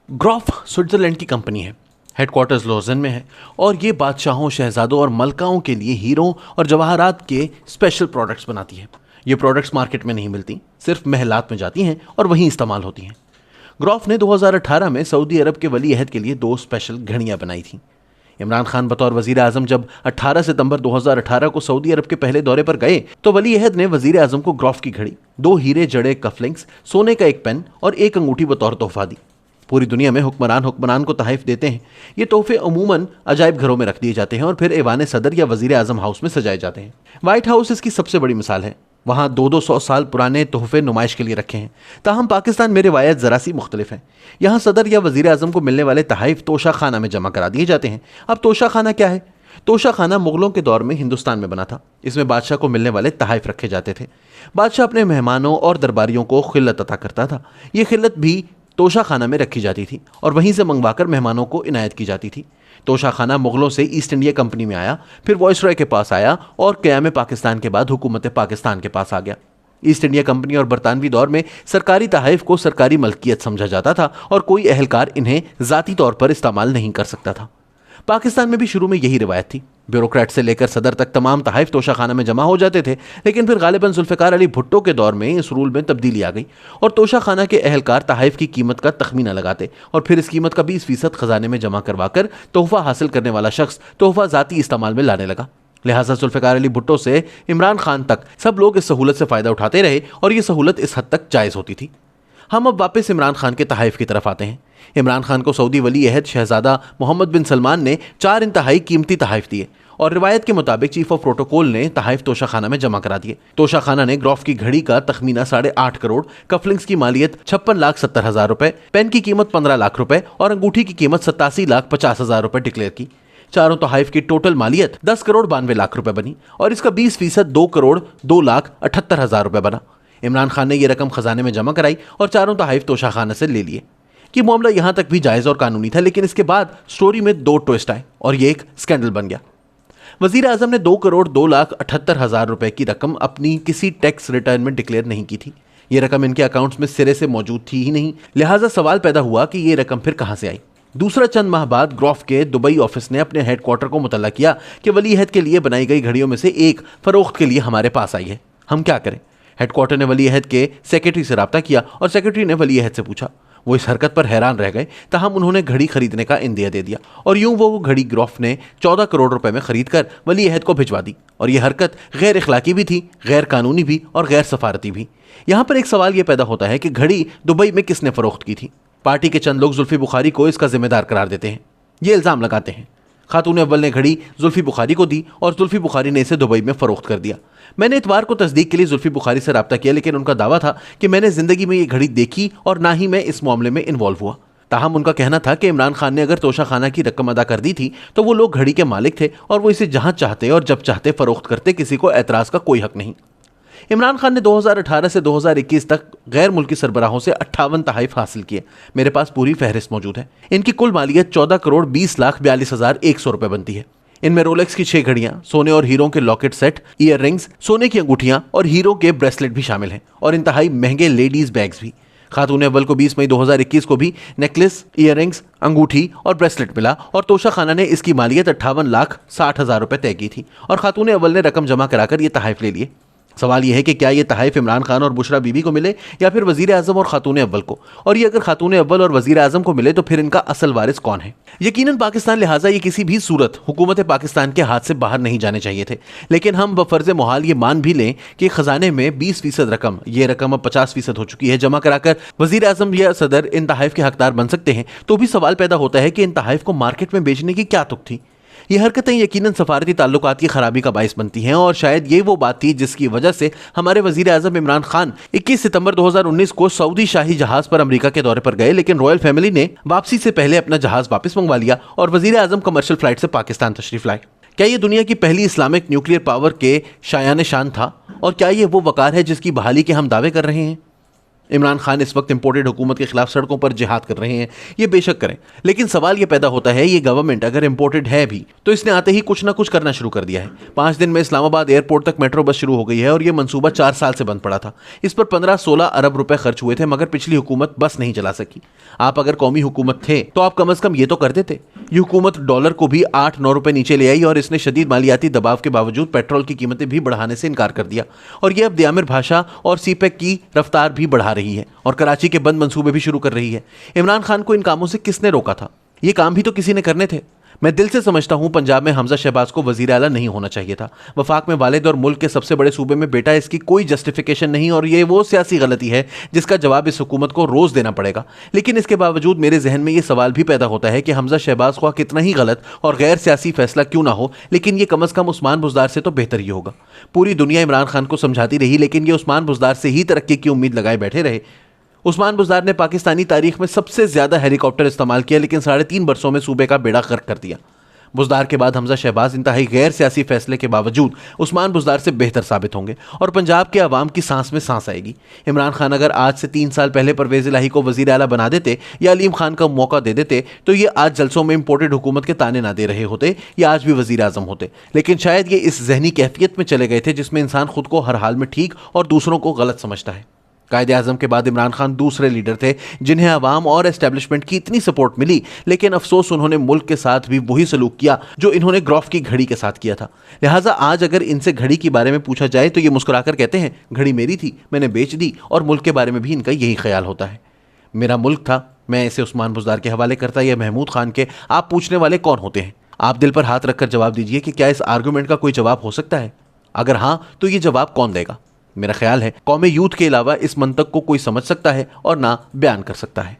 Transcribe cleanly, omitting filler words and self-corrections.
ग्रॉफ Switzerland की company है। Headquarters Lausanne में है और ये बादशाहों, शहजादों और मलकाओं के लिए हीरों और जवाहरात के स्पेशल प्रोडक्ट्स बनाती है। ये प्रोडक्ट्स मार्केट में नहीं मिलती, सिर्फ महलात में जाती हैं और वहीं इस्तेमाल होती हैं। ग्रॉफ ने 2018 में सऊदी अरब के वली अहद के लिए 2 स्पेशल घड़ियां बनाई थीं। इमरान खान बतौर वजीर आजम जब 18 सितंबर 2018 को सऊदी अरब के पहले दौरे पर गए तो वली अहद ने वजीर आजम को ग्रॉफ की घड़ी, 2 हीरे जड़े कफलिंग्स, सोने का एक पेन और एक अंगूठी बतौर तोहफा दी। पूरी दुनिया में हुक्मरान को तोहफे देते हैं। ये तोहफे अमूमन अजायब घरों में रख दिए जाते हैं और फिर ऐवान सदर या वजीर आजम हाउस में सजाए जाते हैं। व्हाइट हाउस इसकी सबसे बड़ी मिसाल है। वहाँ 200 साल पुराने तोहफे नुमाइश के लिए रखे हैं। ताहम पाकिस्तान में रिवायत ज़रा सी मुख्तलिफ है। यहाँ सदर या वजीर आजम को मिलने वाले तोहफे तोशा खाना में जमा करा दिए जाते हैं। अब तोशा खाना क्या है? तोशा खाना मुगलों के दौर में हिंदुस्तान में बना था। इसमें बादशाह को मिलने वाले तोहफे रखे जाते थे। बादशाह अपने मेहमानों और दरबारियों को खिल्लत अता करता था। ये खिल्लत भी तोशा खाना में रखी जाती थी और वहीं से मंगवाकर मेहमानों को इनायत की जाती थी। तोशा खाना मुगलों से ईस्ट इंडिया कंपनी में आया, फिर वायसरॉय के पास आया और क़याम पाकिस्तान के बाद हुकूमत पाकिस्तान के पास आ गया। ईस्ट इंडिया कंपनी और बरतानवी दौर में सरकारी तोहफे को सरकारी मलकियत समझा जाता था और कोई अहलकार इन्हें ज़ाती तौर पर इस्तेमाल नहीं कर सकता था। पाकिस्तान में भी शुरू में यही रिवायत थी। ब्यूरोक्रेट से लेकर सदर तक तमाम तोहफे तोशा खाना में जमा हो जाते थे, लेकिन फिर गालिबन जुल्फ़िकार अली भुट्टो के दौर में इस रूल में तब्दीली आ गई और तोशा खाना के अहलकार तोहफे की कीमत का तखमीना लगाते और फिर इस कीमत का 20% खजाने में जमा करवाकर तोहफा हासिल करने वाला शख्स तोहफा ज़ाती इस्तेमाल में लाने लगा। लिहाजा जुल्फ़िकार अली भुट्टो से इमरान खान तक सब लोग इस सहूलत से फ़ायदा उठाते रहे और ये सहूलत इस हद तक जायज़ होती थी। हम अब वापस इमरान खान के तोहफे की तरफ आते हैं। इमरान खान को सऊदी वली अहद शहजादा मोहम्मद बिन सलमान ने 4 इंतहाई कीमती तोहफे दिए और रिवायत के मुताबिक चीफ ऑफ प्रोटोकॉल ने तोहफे तोशा खाना में जमा करा दिए। तोशा खाना ने ग्रॉफ की घड़ी का तखमीना 8.5 करोड़, कफलिंग्स की मालियत 56,70,000 रुपए, पेन की कीमत 15 लाख रुपए और अंगूठी की कीमत 87,50,000 रुपए डिक्लेयर की। चारों तोहफे की टोटल मालियत 10 करोड़ 92 लाख रुपए बनी और इसका 20% 2 करोड़ 2,78,000 रुपए बना। इमरान खान ने यह रकम खजाने में जमा कराई और चारों तोहफे तोशा खाना से ले लिए। कि मामला यहां तक भी जायज़ और कानूनी था, लेकिन इसके बाद स्टोरी में 2 ट्विस्ट आए और यह एक स्कैंडल बन गया। वजीर आजम ने 2 करोड़ 2,78,000 रुपए की रकम अपनी किसी टैक्स रिटर्न में डिक्लेयर नहीं की थी। यह रकम इनके अकाउंट्स में सिरे से मौजूद थी ही नहीं। लिहाजा सवाल पैदा हुआ कि यह रकम फिर कहां से आई। दूसरा चंद माह बाद ग्रॉफ के दुबई ऑफिस ने अपने हेडक्वार्टर को मुतल्ला किया कि वली अहद के लिए बनाई गई घड़ियों में से एक फरोख्त के लिए हमारे पास आई है, हम क्या करें। हेडक्वार्टर ने वली अहद के सेक्रेटरी से रब्ता किया और सेक्रेटरी ने वली अहद से पूछा। वो इस हरकत पर हैरान रह गए, ताहम उन्होंने घड़ी खरीदने का इंदिया दे दिया और यूं वो घड़ी ग्रॉफ ने 14 करोड़ रुपए में खरीद कर वली अहद को भिजवा दी। और यह हरकत गैर इखलाकी भी थी, गैर कानूनी भी और गैर सफारती भी। यहाँ पर एक सवाल यह पैदा होता है कि घड़ी दुबई में किसने फरोख्त की थी। पार्टी के चंद लोग जुल्फी बुखारी को इसका जिम्मेदार करार देते हैं। ये इल्ज़ाम लगाते हैं खातून अव्वल ने घड़ी जुल्फी बुखारी को दी और जुल्फी बुखारी ने इसे दुबई में फरोख्त कर दिया। मैंने इतवार को तस्दीक के लिए जुल्फी बुखारी से रब्ता किया, लेकिन उनका दावा था कि मैंने ज़िंदगी में ये घड़ी देखी और ना ही मैं इस मामले में इन्वॉल्व हुआ। ताहम उनका कहना था कि इमरान खान ने अगर तोशा खाना की रकम अदा कर दी थी तो वो लोग घड़ी के मालिक थे और वो इसे जहां चाहते और जब चाहते फरोख्त करते, किसी को एतराज़ का कोई हक नहीं। इमरान खान ने 2018 से 2021 तक गैर मुल्की सरबराहों से 58 तोहफे हासिल किए। मेरे पास पूरी फहरिस्त मौजूद है। इनकी कुल मालियत 14 करोड़ 20,42,100 रुपए बनती है। इनमें रोलेक्स की 6 घड़ियां, सोने और हीरों के लॉकेट सेट, ईयर रिंग्स, सोने की अंगूठियां और हीरो के ब्रेसलेट भी शामिल हैं और इंतहाई महंगे लेडीज बैग्स भी। खातून अव्वल को 20 मई 2021 को भी नेकलेस, ईयर रिंग्स, अंगूठी और ब्रेसलेट मिला और तोशा खाना ने इसकी मालियत 58,60,000 रुपए तय की थी और खातून अव्वल ने रकम जमा कराकर ये तोहफे ले लिए। सवाल यह है कि क्या ये तोहफे इमरान खान और बुशरा बीबी को मिले या फिर वजीर आजम और खातून अव्वल को, और ये अगर खातून अव्वल और वजीर आजम को मिले तो फिर इनका असल वारिस कौन है। यकीनन पाकिस्तान, लिहाजा ये किसी भी सूरत हुकूमत पाकिस्तान के हाथ से बाहर नहीं जाने चाहिए थे। लेकिन हम बफर्ज मोहाल ये मान भी लें कि खजाने में 20% रकम, ये रकम अब 50% हो चुकी है, जमा कराकर वजीर आजम या सदर इन तोहफे के हकदार बन सकते हैं, तो भी सवाल पैदा होता है कि इन तोहफे को मार्केट में बेचने की क्या तुक थी। ये हरकतें यकीनन सफारती ताल्लुकात की खराबी का बाइस बनती हैं और शायद ये वो बात थी जिसकी वजह से हमारे वजीर आजम इमरान खान 21 सितंबर 2019 को सऊदी शाही जहाज पर अमेरिका के दौरे पर गए, लेकिन रॉयल फैमिली ने वापसी से पहले अपना जहाज वापस मंगवा लिया और वजीर आजम कमर्शियल फ्लाइट से पाकिस्तान तशरीफ लाए। क्या ये दुनिया की पहली इस्लामिक न्यूक्लियर पावर के शायान शान था और क्या ये वो वकार है जिसकी बहाली के हम दावे कर रहे हैं? इमरान खान इस वक्त इंपोर्टेड हुकूमत के खिलाफ सड़कों पर जिहाद कर रहे हैं, ये बेशक करें, लेकिन सवाल ये पैदा होता है, ये गवर्नमेंट अगर इंपोर्टेड है भी तो इसने आते ही कुछ ना कुछ करना शुरू कर दिया है। 5 दिन में इस्लामाबाद एयरपोर्ट तक मेट्रो बस शुरू हो गई है और ये मंसूबा 4 साल से बंद पड़ा था। इस पर 15-16 अरब रुपए खर्च हुए थे, मगर पिछली हुकूमत बस नहीं चला सकी। आप अगर कौमी हुकूमत थे तो आप कम अज कम ये तो कर देते। ये हुकूमत डॉलर को भी 8-9 रुपए नीचे ले आई और इसने शदीद मालियाती दबाव के बावजूद पेट्रोल की कीमतें भी बढ़ाने से इनकार कर दिया और ये अब दियामिर भाषा और सीपेक की रफ्तार भी बढ़ा रही है और कराची के बंद मंसूबे भी शुरू कर रही है। इमरान खान को इन कामों से किसने रोका था? ये काम भी तो किसी ने करने थे। मैं दिल से समझता हूं पंजाब में हमजा शहबाज को वजीर आला नहीं होना चाहिए था। वफाक में वालिद और मुल्क के सबसे बड़े सूबे में बेटा, इसकी कोई जस्टिफिकेशन नहीं और ये वो सियासी गलती है जिसका जवाब इस हुकूमत को रोज देना पड़ेगा। लेकिन इसके बावजूद मेरे जहन में ये सवाल भी पैदा होता है कि हमजा शहबाज को कितना ही गलत और गैर सियासी फैसला क्यों ना हो, लेकिन ये कम अज कम उस्मान बुज़दार से तो बेहतर ही होगा। पूरी दुनिया इमरान खान को समझाती रही, लेकिन ये उस्मान बुज़दार से ही तरक्की की उम्मीद लगाए बैठे रहे। उस्मान बुज़दार ने पाकिस्तानी तारीख में सबसे ज्यादा हेलीकॉप्टर इस्तेमाल किया, लेकिन 3.5 बरसों में सूबे का बेड़ा गर्क कर दिया। बुज़दार के बाद हमजा शहबाज इंतहाई गैर सियासी फैसले के बावजूद उस्मान बुज़दार से बेहतर साबित होंगे और पंजाब के अवाम की सांस में सांस आएगी। इमरान खान अगर आज से 3 साल पहले परवेज़ इलाही को वज़ीर आला बना देते या अलीम खान का मौका दे देते तो ये आज जलसों में इंपोर्टेड हुकूमत के ताने ना दे रहे होते या आज भी वज़ीर आज़म होते। लेकिन शायद ये इस जहनी कैफियत में चले गए थे जिसमें इंसान खुद को हर हाल में ठीक और दूसरों को गलत समझता है। कायदे आज़म के बाद इमरान खान दूसरे लीडर थे जिन्हें अवाम और एस्टेब्लिशमेंट की इतनी सपोर्ट मिली, लेकिन अफसोस उन्होंने मुल्क के साथ भी वही सलूक किया जो इन्होंने ग्रॉफ की घड़ी के साथ किया था। लिहाजा आज अगर इनसे घड़ी के बारे में पूछा जाए तो ये मुस्कुराकर कहते हैं घड़ी मेरी थी, मैंने बेच दी, और मुल्क के बारे में भी इनका यही ख्याल होता है, मेरा मुल्क था। मैं इसे उस्मान बुज़दार के हवाले करता या महमूद खान के। आप पूछने वाले कौन होते हैं? आप दिल पर हाथ रखकर जवाब दीजिए कि क्या इस आर्गूमेंट का कोई जवाब हो सकता है? अगर हाँ तो ये जवाब कौन देगा? मेरा ख्याल है कौमे यूथ के अलावा इस मंतक को कोई समझ सकता है और ना बयान कर सकता है।